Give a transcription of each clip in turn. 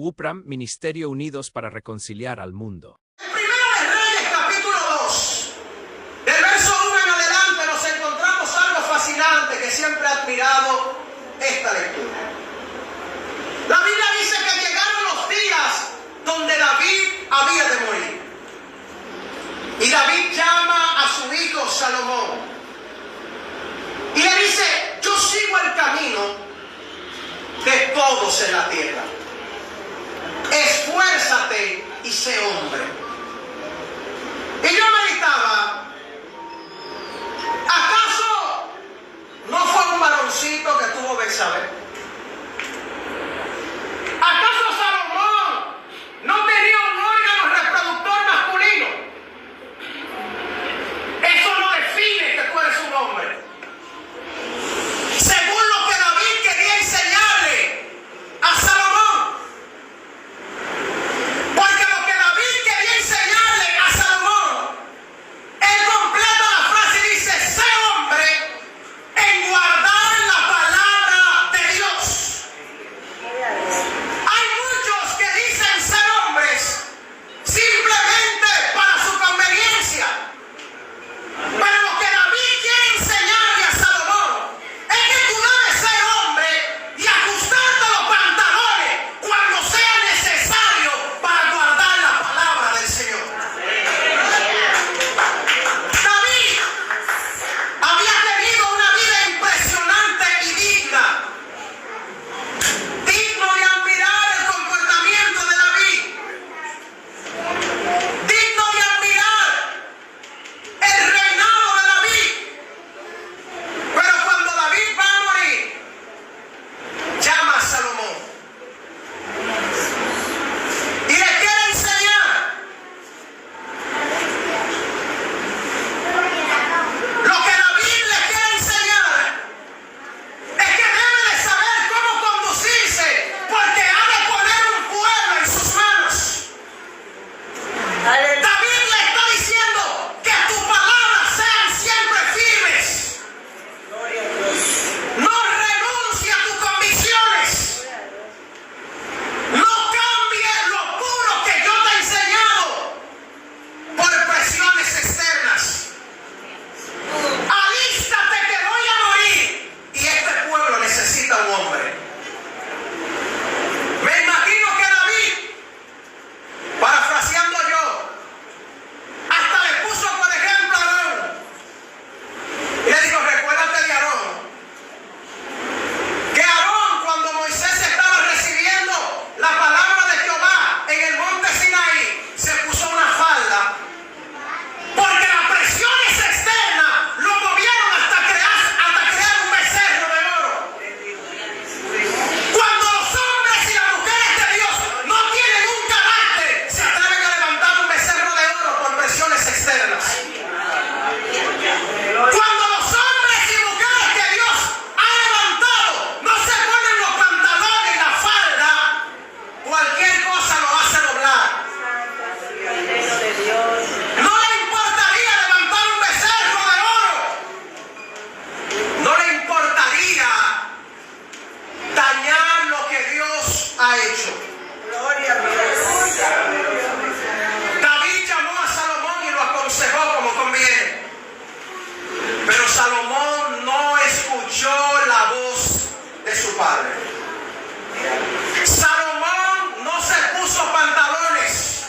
WUPRAM, Ministerio Unidos para Reconciliar al Mundo. En Primera de Reyes, capítulo 2, del verso 1 en adelante, nos encontramos algo fascinante que siempre ha admirado esta lectura. La Biblia dice que llegaron los días donde David había de morir. Y David llama a su hijo Salomón. Y le dice: yo sigo el camino de todos en la tierra. Esfuérzate y sé hombre. Y yo meditaba, ¿acaso no fue un varoncito que tuvo Betsabé? ¿Acaso Salomón no tenía un órgano reproductor masculino? Eso no define que tú eres un hombre. Según lo que David quería enseñarle a Salomón. Porque lo que David quería enseñarle a Salomón, él completa la frase y dice: sé hombre en guardar la palabra de Dios. Hay muchos que dicen ser hombres simplemente para su conveniencia. Pero lo que David quiere enseñarle a Salomón es que tú debes ser hombre y ajustarte los pantalones cuando sea necesario para guardar la palabra del Señor. David había tenido una vida impresionante y digna. Digno de admirar el comportamiento de David. Digno de admirar el reinado de David. Pero cuando David va a morir, llama a Salomón y le quiere enseñar lo que David le quiere enseñar es que debe de saber cómo conducirse, porque ha de poner un pueblo en sus manos. David le está diciendo que tus palabras sean siempre firmes. No renuncie a tus convicciones. No cambies lo puro que yo te he enseñado por presiones externas. Alístate que voy a morir y este pueblo necesita un hombre. Me imagino que David, parafraseando yo, hasta le puso por ejemplo a Aarón y le dijo: recuérdate de Aarón, que Aarón, cuando Moisés estaba recibiendo la palabra de Jehová en el monte Sinaí, se puso una falda porque las presiones externas lo movieron hasta crear un becerro de oro. Cuando los hombres y las mujeres de Dios no tienen un carácter, se atreven a levantar un becerro de oro por presiones externas. Cuando los hombres y mujeres que Dios ha levantado no se ponen los pantalones y la falda, cualquier cosa lo hace doblar. No le importaría levantar un becerro de oro. No le importaría dañar lo que Dios ha hecho. David llamó a Salomón y lo aconsejó como conviene. Pero Salomón no escuchó la voz de su padre. Salomón no se puso pantalones.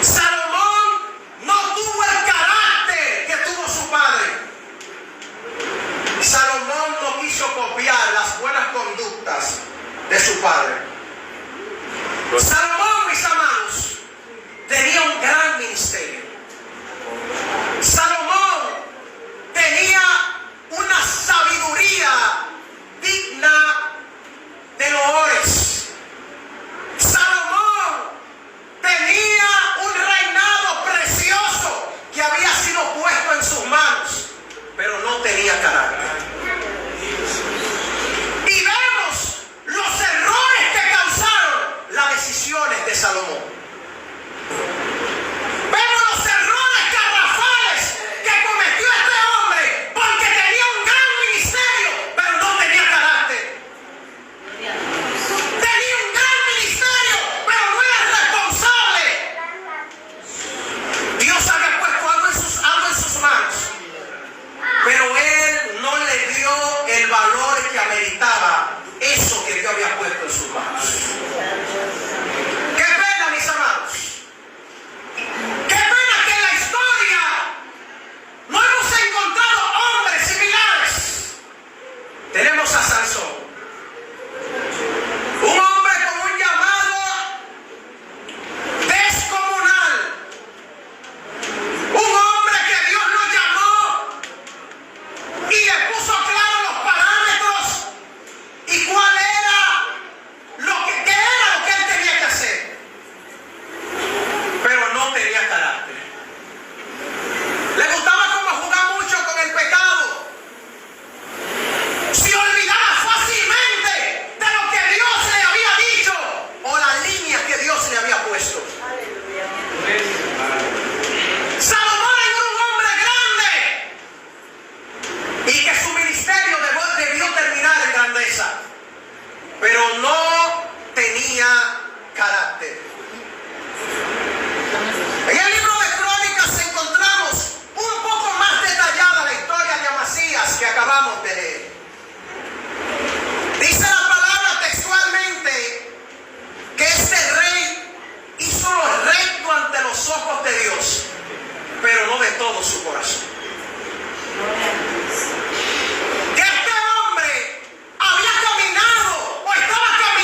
Salomón no tuvo el carácter que tuvo su padre. Salomón no quiso copiar las buenas conductas de su padre. Salomón, mis amados, tenía un gran ministerio. Salomón tenía una sabiduría digna de loores. Salomón tenía un reinado precioso que había sido puesto en sus manos, pero no tenía carácter. Y vemos los errores que causaron las decisiones de pero no tenía carácter. En el libro de Crónicas encontramos un poco más detallada la historia de Amasías que acabamos de leer. Dice la palabra textualmente que este rey hizo lo recto ante los ojos de Dios, pero no de todo su corazón. Que este hombre había caminado o estaba caminando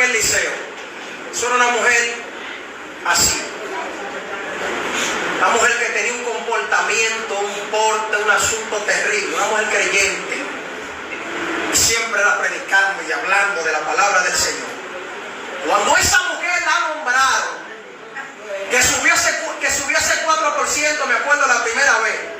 Eliseo. Eso era una mujer así. Una mujer que tenía un comportamiento, un porte, un asunto terrible. Una mujer creyente. Siempre era predicando y hablando de la palabra del Señor. Cuando esa mujer la nombraron, que subió ese 4%, me acuerdo la primera vez,